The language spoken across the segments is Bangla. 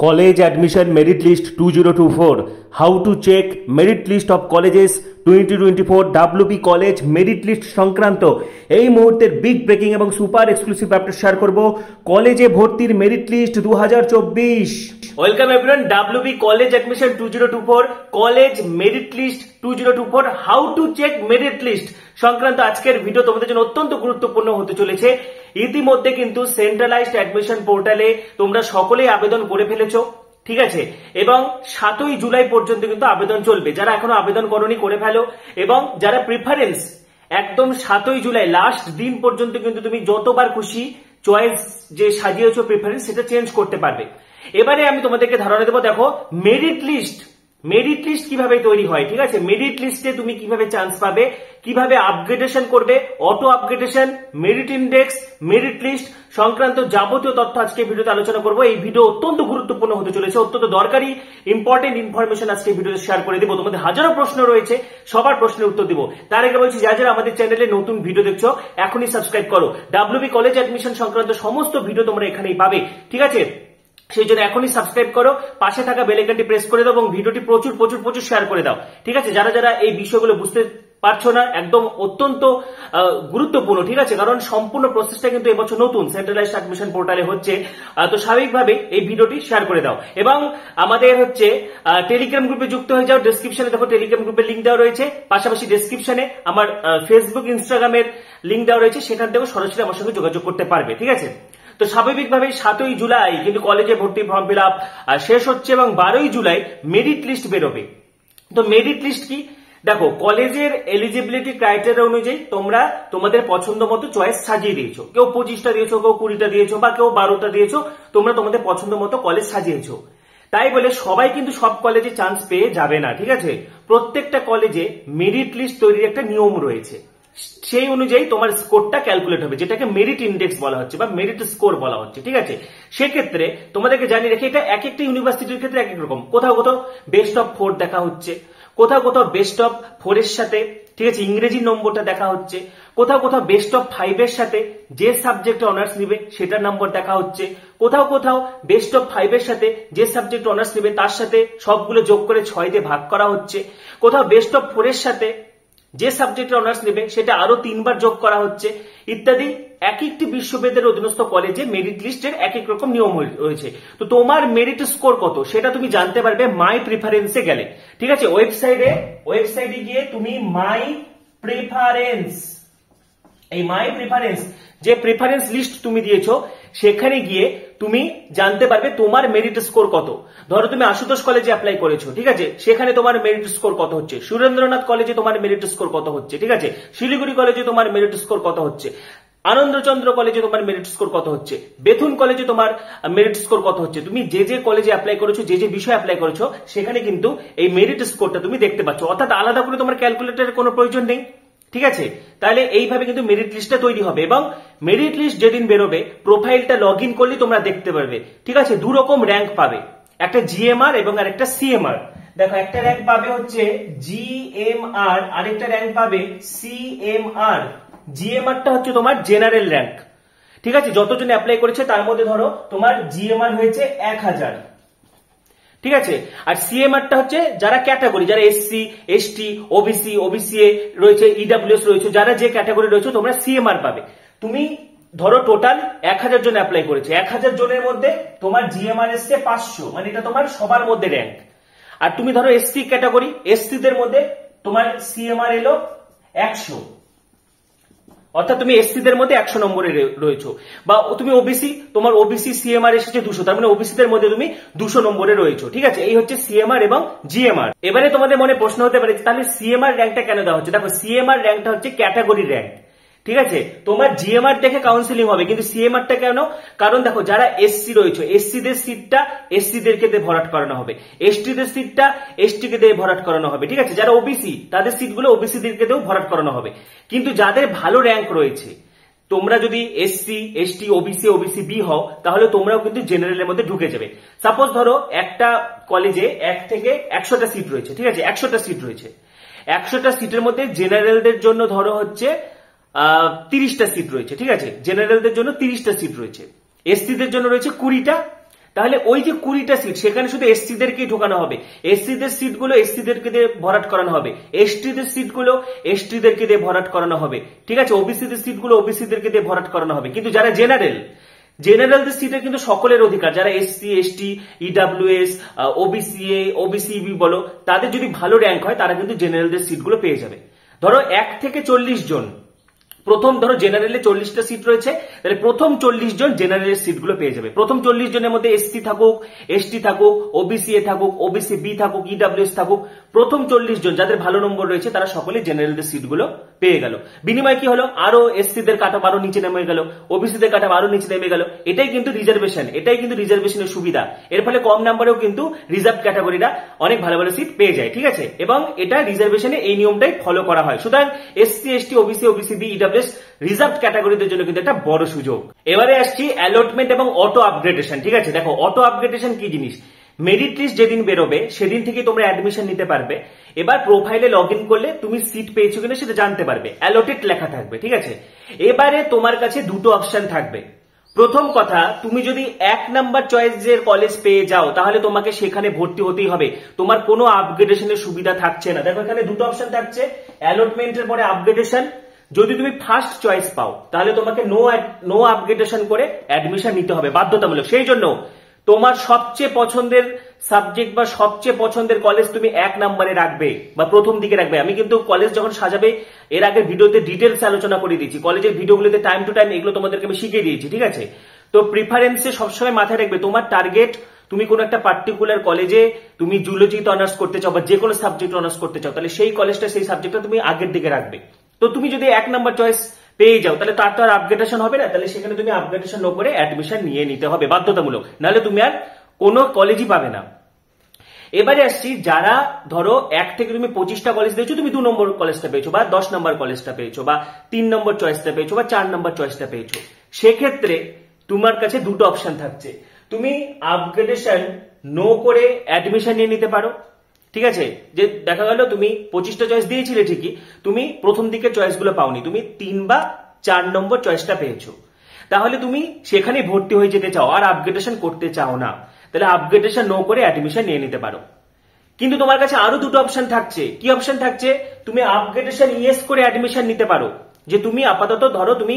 College admission merit list 2024. How to check merit list of colleges 2024 WP college merit list সংক্রান্ত এই মুহূর্তের বিগ ব্রেকিং এবং সুপার এক্সক্লুসিভ আপডেট শেয়ার করব। কলেজে ভর্তির merit list 2024। Welcome everyone, WP college admission 2024 college merit list 2024 how to check merit list সংক্রান্ত আজকের ভিডিও তোমাদের জন্য অত্যন্ত গুরুত্বপূর্ণ হতে চলেছে। ইতিমধ্যে কিন্তু সেন্ট্রালাইজড অ্যাডমিশন পোর্টালে তোমরা সকলেই আবেদন করে ফেলেছো, ঠিক আছে, এবং 7ই জুলাই পর্যন্ত কিন্তু আবেদন চলবে। যারা এখনো আবেদন করনি করে ফেলো, এবং যারা প্রিফারেন্স একদম 7ই জুলাই লাস্ট দিন পর্যন্ত কিন্তু তুমি যতবার খুশি চয়েস যে সাজিয়েছো প্রিফারেন্স সেটা চেঞ্জ করতে পারবে। এবারে আমি তোমাদেরকে ধারণা দেবো, দেখো মেরিট লিস্ট কিভাবে তৈরি হয়, ঠিক আছে, মেরিট লিস্টে তুমি কিভাবে চান্স পাবে, কিভাবে আপগ্রেডেশন করবে, auto upgradation, merit index, merit list সংক্রান্ত যাবতীয় তথ্য আজকে ভিডিওতে আলোচনা করব। এই ভিডিও অত্যন্ত গুরুত্বপূর্ণ হতে চলেছে, অত্যন্ত দরকারি ইম্পর্টেন্ট ইনফরমেশন আজকে ভিডিওতে শেয়ার করে দেবো। তোমাদের হাজারো প্রশ্ন রয়েছে, সবার প্রশ্নের উত্তর দিব। তার আগে বলছি, যারা আমাদের চ্যানেলে নতুন ভিডিও দেখছো এখনই সাবস্ক্রাইব করো। WP কলেজ অ্যাডমিশন সংক্রান্ত সমস্ত ভিডিও তোমরা এখানেই পাবে, ঠিক আছে, সেই জন্য এখনই সাবস্ক্রাইব করো, পাশে থাকা বেল আইকনটি প্রেস করে দাও এবং ভিডিওটি প্রচুর প্রচুর প্রচুর শেয়ার করে দাও, ঠিক আছে। যারা এই বিষয়গুলো বুঝতে পারছো না, একদম অত্যন্ত গুরুত্বপূর্ণ, ঠিক আছে, কারণ সম্পূর্ণ প্রসেসটা কিন্তু এবছর নতুন সেন্ট্রালাইজড অ্যাডমিশন পোর্টালে হচ্ছে, তো স্বাভাবিকভাবে এই ভিডিওটি শেয়ার করে দাও। এবং আমাদের টেলিগ্রাম গ্রুপে যুক্ত হয়ে যাও। ডেসক্রিপশনে দেখো টেলিগ্রাম গ্রুপের লিঙ্ক দেওয়া রয়েছে, পাশাপাশি ডেসক্রিপশনে আমার ফেসবুক ইনস্টাগ্রামের লিঙ্ক দেওয়া রয়েছে, সেখান থেকেও সরাসরি আমার সঙ্গে যোগাযোগ করতে পারবে, ঠিক আছে। তো স্বাভাবিকভাবে 7ই জুলাই কিন্তু কলেজে ভর্তি ফর্ম ফিল আপ শেষ হচ্ছে এবং 12ই জুলাই মেরিট লিস্ট বেরোবে। তো মেরিট লিস্ট কি, দেখো কলেজের এলিজিবিলিটি ক্রাইটেরিয়া অনুযায়ী তোমরা তোমাদের পছন্দ মতো চয়েস সাজিয়ে দিয়েছো। কেউ 25টা দিয়েছো, কেউ 20টা দিয়েছো, বা কেউ 12টা দিয়েছো, তোমরা তোমাদের পছন্দ মতো কলেজ সাজিয়েছো। তাই বলে সবাই কিন্তু সব কলেজে চান্স পেয়ে যাবে না, ঠিক আছে। প্রত্যেকটা কলেজে মেরিট লিস্ট তৈরির একটা নিয়ম রয়েছে, সেই অনুযায়ী তোমার স্কোরটা ক্যালকুলেট হবে, যেটাকে মেরিট ইন্ডেক্স বলা হচ্ছে বা মেরিট স্কোর বলা হচ্ছে, ঠিক আছে। সেক্ষেত্রে তোমাদেরকে জানিয়ে রেখে, এটা এক একটা ইউনিভার্সিটির ক্ষেত্রে এক এক রকম। কোথাও বেস্ট অফ 4 দেখা হচ্ছে, কোথাও বেস্ট অফ 4 এর সাথে, ঠিক আছে, ইংরেজি নম্বরটা দেখা হচ্ছে, কোথাও বেস্ট অফ 5 এর সাথে যে সাবজেক্টে অনার্স নিবে সেটার নম্বর দেখা হচ্ছে, কোথাও বেস্ট অফ 5 এর সাথে যে সাবজেক্ট অনার্স নিবে তার সাথে সবগুলো যোগ করে 6 দিয়ে ভাগ করা হচ্ছে, কোথাও বেস্ট অফ 4 এর সাথে যে সাবজেক্টে অনার্স নেবে সেটা আরো 3 বার যোগ করা হচ্ছে, ইত্যাদি। এক একটি বিশ্ববিদ্যালয়ের অধীনস্থ কলেজে মেরিট লিস্টের এক এক রকম নিয়ম রয়েছে। তো তোমার মেরিট স্কোর কত সেটা তুমি জানতে পারবে মাই প্রিফারেন্সে গেলে, ঠিক আছে। ওয়েবসাইটে গিয়ে তুমি মাই প্রিফারেন্স যে প্রিফারেন্স লিস্ট তুমি দিয়েছো সেখানে গিয়ে তুমি জানতে পারবে তোমার মেরিট স্কোর কত। ধরো তুমি আশুতোষ কলেজে অ্যাপ্লাই করেছো, ঠিক আছে, সেখানে তোমার মেরিট স্কোর কত হচ্ছে, সুরেন্দ্রনাথ কলেজে তোমার মেরিট স্কোর কত হচ্ছে, ঠিক আছে, শিলিগুড়ি কলেজে তোমার মেরিট স্কোর কত হচ্ছে, আনন্দচন্দ্র কলেজে তোমার মেরিট স্কোর কত হচ্ছে, বেথুন কলেজে তোমার মেরিট স্কোর কত হচ্ছে। তুমি যে কলেজে অ্যাপ্লাই করেছো, যে বিষয়ে অ্যাপ্লাই করেছো, সেখানে কিন্তু এই মেরিট স্কোরটা তুমি দেখতে পাচ্ছ, অর্থাৎ আলাদা করে তোমার ক্যালকুলেটরের কোনো প্রয়োজন নেই, ঠিক আছে। তাহলে এইভাবে কিন্তু মেরিট লিস্টটা তৈরি হবে, এবং মেরিট লিস্ট যেদিন বেরোবে প্রোফাইলটা লগ ইন করলে তোমরা দেখতে পারবে, ঠিক আছে। 2 রকম র্যাঙ্ক পাবে, একটা জিএমআর এবং আরেকটা সিএমআর। দেখো একটা র্যাঙ্ক পাবে হচ্ছে জিএমআর, আরেকটা র্যাঙ্ক পাবে সিএমআর। জিএমআরটা হচ্ছে তোমার জেনারেল র্যাঙ্ক, ঠিক আছে, যতজন অ্যাপ্লাই করেছে তার মধ্যে ধরো তোমার জিএমআর হয়েছে 1000, ঠিক আছে। আর সিএমআরটা হচ্ছে যারা ক্যাটাগরি, যারা এসসি, এসটি, ওবিসি রয়েছে, ইডব্লিউএস রয়েছে, যারা যে ক্যাটাগরি রয়েছে তোমরা সিএমআর পাবে। তুমি ধরো টোটাল 1000 জন অ্যাপ্লাই করেছে, 1000 জনের মধ্যে তোমার জিএমআর এসছে 500, মানে এটা তোমার সবার মধ্যে র্যাঙ্ক। আর তুমি ধরো এসসি ক্যাটাগরি, এসসিদের মধ্যে তোমার সিএমআর এলো 100, অর্থাৎ তুমি এসসিদের মধ্যে 100 নম্বরে রয়েছো। বা তুমি ওবিসি, তোমার ওবিসি সিএমআর এসেছে 200, তার মানে ওবিসিদের মধ্যে তুমি 200 নম্বরে রয়েছো, ঠিক আছে। এই হচ্ছে সিএমআর এবং জিএমআর। এবারে তোমাদের মনে প্রশ্ন হতে পারে, তাহলে সিএমআর র্যাঙ্কটা কেন দেওয়া হচ্ছে? দেখো সিএমআর র্যাঙ্কটা হচ্ছে ক্যাটাগরি র্যাঙ্ক, ঠিক আছে। তোমার জিএমআর দেখে কাউন্সিলিং হবে, কিন্তু সিএমআরটা কেন? কারণ দেখো যারা এসসি রয়েছে, এসসিদের সিটটা এসসিদেরকে দিয়ে ভরাট করানো হবে, এসটিদের সিটটা এসটিকে দিয়ে ভরাট করানো হবে, ঠিক আছে। যারা ওবিসি তাদের সিটগুলো ওবিসিদেরকে দিয়েও ভরাট করানো হবে। কিন্তু যাদের ভালো র্যাঙ্ক রয়েছে, তোমরা যদি এসসি, এসটি, ওবিসি বি হও, তাহলে তোমরাও কিন্তু জেনারেলের মধ্যে ঢুকে যাবে। সাপোজ ধরো একটা কলেজে 1 থেকে 100টা সিট রয়েছে, ঠিক আছে, 100টা সিট রয়েছে, 100টা সিটের মধ্যে জেনারেলদের জন্য ধরো হচ্ছে 30টা সিট রয়েছে, ঠিক আছে, জেনারেলদের জন্য 30টা সিট রয়েছে, এসসিদের জন্য রয়েছে 20টা, তাহলে ওই যে 20টা সিট সেখানে শুধু এসসিদেরকেই ঢোকানো হবে, এসসিদের সিটগুলো এসসিদেরকে দিয়ে ভরাট করানো হবে, এসটিদের সিটগুলো এসটিদেরকে দিয়ে ভরাট করানো হবে, ঠিক আছে, ওবিসিদের সিটগুলো ওবিসিদেরকে দিয়ে ভরাট করানো হবে। কিন্তু যারা জেনারেলদের সিটের কিন্তু সকলের অধিকার, যারা SC ST EWS OBC-A OBC B বলো, তাদের যদি ভালো র্যাঙ্ক হয় তারা কিন্তু জেনারেলদের সিটগুলো পেয়ে যাবে। ধরো 1 থেকে 40 জন, প্রথম ধরো জেনারেলে 40টা সিট রয়েছে, তাহলে প্রথম 40 জন জেনারেলের সিটগুলো পেয়ে যাবে। প্রথম 40 জনের মধ্যে এসসি থাকুক, এসটি থাকুক, ওবিসিএ থাকুক, ওবিসি বি থাকুক, ইডব্লিউএস থাকুক, প্রথম 40 জন যাদের ভালো নম্বর রয়েছে তারা সকলে জেনারেলদের সিটগুলো পেয়ে গেল। বিনিময় কি হলো, আরো এসসিদের কাটা আরো নিচে নেমে গেল, ওবিসিদের কাটা আরো নিচে নেমে গেল। এটাই কিন্তু রিজার্ভেশন, এটাই কিন্তু রিজার্ভেশনের সুবিধা। এর ফলে কম নাম্বারেও কিন্তু রিজার্ভ ক্যাটাগরিরা অনেক ভালো ভালো সিট পেয়ে যায়, ঠিক আছে, এবং এটা রিজার্ভেশনে এই নিয়মটাই ফলো করা হয়। সুতরাং SC ST OBC OBC B EWS reserve ক্যাটাগরিদের জন্য কিন্তু একটা বড় সুযোগ। এবারে আসছি অ্যালটমেন্ট এবং অটো আপগ্রেডেশন, ঠিক আছে। দেখো অটো আপগ্রেডেশন কি জিনিস, মেরিট লিস্ট যেদিন বেরোবে সেদিন থেকে তোমরা অ্যাডমিশন নিতে পারবে। এবার প্রোফাইলে লগ ইন করলে তুমি সিট পেয়েছো কিনা সেটা জানতে পারবে, অ্যালটেড লেখা থাকবে, ঠিক আছে। এবারে তোমার কাছে দুটো অপশন থাকবে। প্রথম কথা, তুমি যদি 1 নাম্বার চয়েসের কলেজ পেয়ে যাও তাহলে তোমাকে সেখানে ভর্তি হতেই হবে, তোমার কোনো আপগ্রেডেশনের সুবিধা থাকছে না। দেখো এখানে দুটো অপশন থাকছে, অ্যালটমেন্টের পরে আপগ্রেডেশন। যদি তুমি ফার্স্ট চয়েস পাও তাহলে তোমাকে নো আপগ্রেডেশন করে অ্যাডমিশন নিতে হবে বাধ্যতামূলক। সেই জন্য তোমার সবচেয়ে পছন্দের সাবজেক্ট বা সবচেয়ে পছন্দের কলেজ তুমি 1 নম্বরে রাখবে বা প্রথম দিকে রাখবে। আমি কিন্তু কলেজ যখন সাজাবে এর আগে ভিডিওতে ডিটেলস আলোচনা করে দিয়েছি, কলেজের ভিডিওগুলোতে টাইম টু টাইম এগুলো তোমাদেরকে আমি শিখিয়ে দিয়েছি, ঠিক আছে। তো প্রিফারেন্সে সবসময় মাথায় রাখবে তোমার টার্গেট, তুমি কোন একটা পার্টিকুলার কলেজে তুমি জুলজিতে অনার্স করতে চাও বা যে কোনো সাবজেক্ট অনার্স করতে চাও, তাহলে সেই কলেজটা সেই সাবজেক্টটা তুমি আগের দিকে রাখবে। তো তুমি যদি 1 নাম্বার চয়েস পেয়ে যাও তাহলে তার তো আর আপগ্রেডেশন হবে না, তাহলে সেখানে তুমি আপগ্রেডেশন ন করে অ্যাডমিশন নিয়ে নিতে হবে বাধ্যতামূলক, নাহলে তুমি আর কোনো কলেজই পাবে না। এবারে আসছি, যারা ধরো 1 থেকে তুমি 25টা কলেজ দিয়েছো, তুমি 2 নম্বর কলেজটা পেয়েছো বা 10 নম্বর কলেজটা পেয়েছো বা 3 নম্বর চয়েসটা পেয়েছো বা 4 নম্বর চয়েসটা পেয়েছো, সেক্ষেত্রে তোমার কাছে দুটো অপশন থাকছে। তুমি আপগ্রেডেশন নো করে অ্যাডমিশন নিয়ে নিতে পারো, ঠিক আছে। যে দেখা গেল তুমি 25টা চয়েস দিয়েছিলে ঠিকই, তুমি প্রথম দিকের চয়েসগুলো পাওনি, তুমি 3 বা 4 নম্বর চয়েসটা পেয়েছো, তাহলে তুমি সেখানে ভর্তি হয়ে যেতে চাও আর আপগ্রেডেশন করতে চাও না, তাহলে আপগ্রেডেশন নো করে অ্যাডমিশন নিয়ে নিতে পারো। কিন্তু তোমার কাছে আরো দুটো অপশন থাকছে। কি অপশন থাকছে, তুমি আপগ্রেডেশন ইয়েস করে অ্যাডমিশন নিতে পারো। যে তুমি আপাতত ধরো তুমি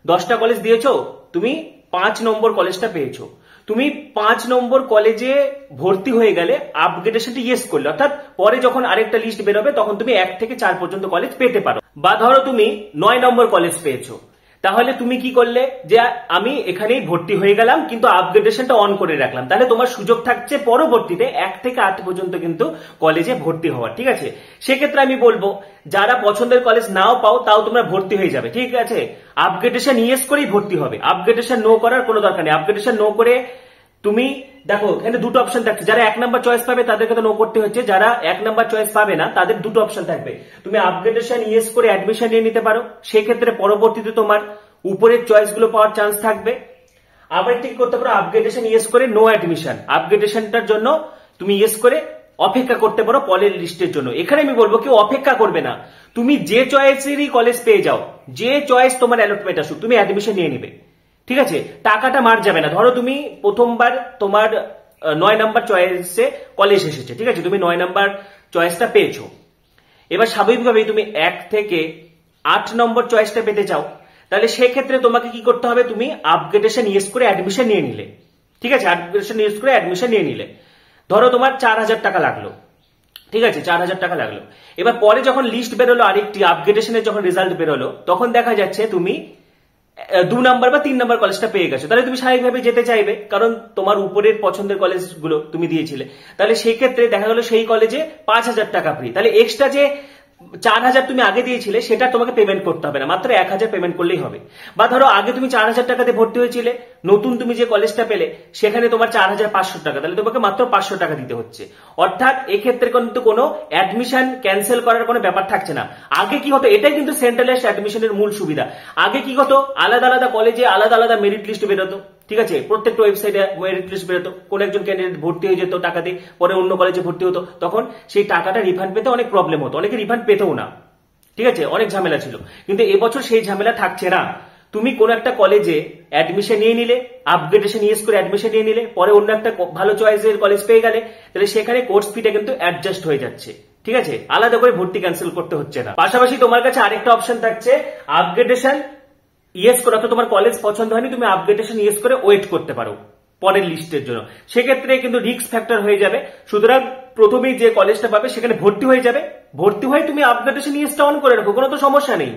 10টা কলেজ দিয়েছো, তুমি 5 নম্বর কলেজটা পেয়েছো, তুমি 5 নম্বর কলেজে ভর্তি হয়ে গেলে আপগ্রেডেশনটা ইয়েস করলে, অর্থাৎ পরে যখন আরেকটা লিস্ট বেরোবে তখন তুমি 1 থেকে 4 পর্যন্ত কলেজ পেতে পারো। বা ধরো তুমি 9 নম্বর কলেজ পেয়েছো, তাহলে তুমি কি করলে, যে আমি এখানেই ভর্তি হয়ে গেলাম কিন্তু আপগ্রেডেশনটা অন করে রাখলাম, তাহলে তোমার সুযোগ থাকছে পরবর্তীতে 1 থেকে 8 পর্যন্ত কিন্তু কলেজে ভর্তি হওয়ার, ঠিক আছে। সেক্ষেত্রে আমি বলবো যারা পছন্দের কলেজ নাও পাও তাও তোমরা ভর্তি হয়ে যাবে, ঠিক আছে। আপগ্রেডেশন ইয়েস করেই ভর্তি হবে, আপগ্রেডেশন নো করার কোনো দরকার নেই। আপগ্রেডেশন নো করে তুমি দেখো এখানে দুটো অপশন থাকছে, যারা 1 নাম্বার চয়েস পাবে তাদেরকে তো নো করতে হচ্ছে, যারা 1 নাম্বার চয়েস পাবে না তাদের দুটো অপশন থাকবে। তুমি আপগ্রেডেশন ইয়েস করে অ্যাডমিশন নিয়ে নিতে পারো, সেক্ষেত্রে পরবর্তীতে তোমার উপরের চয়েস গুলো পাওয়ার চান্স থাকবে। আবার ঠিক করতে পারো আপগ্রেডেশন ইয়েস করে নো অ্যাডমিশন, আপগ্রেডেশনটার জন্য তুমি ইয়েস করে অপেক্ষা করতে পারো পরের লিস্টের জন্য। এখানে আমি বলবো কেউ অপেক্ষা করবে না, তুমি যে চয়েসেরই কলেজ পেয়ে যাও, যে চয়েস তোমার অ্যালটমেন্ট আসুক তুমি অ্যাডমিশন নিয়ে নিবে, ঠিক আছে। টাকাটা মার যাবে না। ধরো তুমি প্রথমবার তোমার 9 নাম্বার চয়েসে কলেজ এসেছে, ঠিক আছে, তুমি 9 নাম্বার চয়েসটা পেয়েছো, এবার স্বাভাবিকভাবেই তুমি 1 থেকে 8 নম্বর চয়েসটা পেতে চাও, তাহলে সেক্ষেত্রে তোমাকে কি করতে হবে, তুমি আপগ্রেডেশন ইয়েস করে অ্যাডমিশন নিয়ে নিলে, ঠিক আছে। আপগ্রেডেশন ইয়েস করে অ্যাডমিশন নিয়ে নিলে, ধরো তোমার 4000 টাকা লাগলো, ঠিক আছে, 4000 টাকা লাগলো। এবার পরে যখন লিস্ট বেরোলো আরেকটি আপগ্রেডেশনের যখন রেজাল্ট বেরোলো, তখন দেখা যাচ্ছে তুমি 2 নাম্বার বা 3 নাম্বার কলেজটা পেয়ে গেছো, তাহলে তুমি স্বাভাবিকভাবে যেতে চাইবে, কারণ তোমার উপরের পছন্দের কলেজগুলো তুমি দিয়েছিলে। তাহলে সেই ক্ষেত্রে দেখা গেল সেই কলেজে 5000 টাকা ফ্রি, তাহলে এক্সট্রা যে 4000 তুমি আগে দিয়েছিলে সেটা তোমাকে পেমেন্ট করতে হবে না, মাত্র 1000 পেমেন্ট করলেই হবে। বা ধরো আগে তুমি 4000 টাকাতে ভর্তি হয়েছিলে, নতুন তুমি যে কলেজটা পেলে সেখানে তোমার 4500 টাকা, তাহলে তোমাকে মাত্র 500 টাকা দিতে হচ্ছে। অর্থাৎ এক্ষেত্রে কিন্তু কোনো অ্যাডমিশন ক্যান্সেল করার কোনো ব্যাপার থাকছে না। আগে কি হতো, এটাই কিন্তু সেন্ট্রালাইজড অ্যাডমিশনের মূল সুবিধা। আগে কি হতো, আলাদা আলাদা কলেজে আলাদা আলাদা মেরিট লিস্ট বেরোতো, ঠিক আছে, প্রত্যেকটা ওয়েবসাইটে মেরিট লিস্ট বেরোতো, কোন একজন ক্যান্ডিডেট ভর্তি হয়ে যেত টাকা দিয়ে, পরে অন্য কলেজে ভর্তি হতো, তখন সেই টাকাটা রিফান্ড পেতে অনেক প্রবলেম হতো, অনেকে রিফান্ড পেতেও না, ঠিক আছে, অনেক ঝামেলা ছিল। কিন্তু এবছর সেই ঝামেলা থাকছে না। তুমি কোন একটা কলেজে অ্যাডমিশন নিয়ে নিলে, আপগ্রেডেশন ইয়েস করে অ্যাডমিশন নিয়ে নিলে, পরে অন্য একটা ভালো চয়েসের কলেজ পেয়ে গেলে, তাহলে সেখানে কোর্স ফিটা কিন্তু অ্যাডজাস্ট হয়ে যাচ্ছে। ঠিক আছে, আলাদা করে ভর্তি ক্যান্সেল করতে হচ্ছে না। পাশাপাশি তোমার কাছে আরেকটা অপশন থাকছে, আপগ্রেডেশন ইয়েস করে, অর্থাৎ তোমার কলেজ পছন্দ হয়নি, তুমি আপগ্রেডেশন ইয়েস করে ওয়েট করতে পারো পরের লিস্টের জন্য। সেক্ষেত্রে কিন্তু রিস্ক ফ্যাক্টর হয়ে যাবে। সুতরাং প্রথমেই যে কলেজটা পাবে সেখানে ভর্তি হয়ে যাবে, ভর্তি হয়ে তুমি আপগ্রেডেশন ইয়েসটা অন করে রাখো, কোনো তো সমস্যা নেই।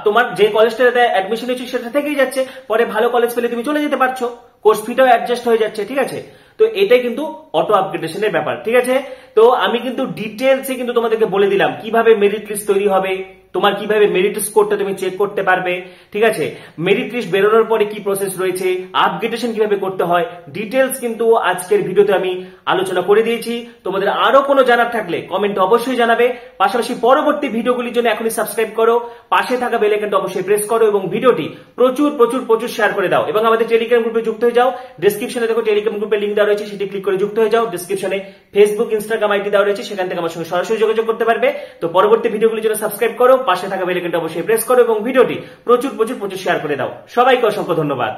তোমার যে কলেজটাতে অ্যাডমিশন হয়েছে সেটা থেকেই যাচ্ছে, পরে ভালো কলেজ পেলে তুমি চলে যেতে পারছো, কোর্স ফিটাও অ্যাডজাস্ট হয়ে যাচ্ছে। ঠিক আছে, তো এটাই কিন্তু অটো আপগ্রেডেশনের ব্যাপার। ঠিক আছে, তো আমি কিন্তু ডিটেলসে কিন্তু তোমাদেরকে বলে দিলাম কিভাবে মেরিট লিস্ট তৈরি হবে, তোমার কিভাবে মেরিট স্কোরটা তুমি চেক করতে পারবে। ঠিক আছে, মেরিট লিস্ট বেরোনোর পরে কি প্রসেস রয়েছে, আপগ্রেডেশন কিভাবে করতে হয়, ডিটেলস কিন্তু আজকের ভিডিওতে আমি আলোচনা করে দিয়েছি। তোমাদের আরো কোনো জানার থাকলে কমেন্টে অবশ্যই জানাবে। পাশাপাশি পরবর্তী ভিডিওগুলির জন্য এখনই সাবস্ক্রাইব করো, পাশে থাকা বেল আইকনটা অবশ্যই প্রেস করো এবং ভিডিওটি প্রচুর প্রচুর প্রচুর শেয়ার করে দাও। এবং আমাদের টেলিগ্রাম গ্রুপে যুক্ত হয়ে যাও, ডেসক্রিপশনে দেখো টেলিগ্রাম গ্রুপের লিঙ্ক দেওয়া রয়েছে, সেটি ক্লিক করে যুক্ত হয়ে যাও। ডেসক্রিপশনে ফেসবুক, ইনস্টাগ্রাম আইডি দেওয়া রয়েছে, সেখান থেকে আমার সঙ্গে সরাসরি যোগাযোগ করতে পারবে। তো পরবর্তী ভিডিওগুলির জন্য সাবস্ক্রাইব করো, পাশে থাকা বেল আইকনটা অবশ্যই প্রেস করো এবং ভিডিওটি প্রচুর প্রচুর প্রচুর শেয়ার করে দাও। সবাইকে অসংখ্য ধন্যবাদ।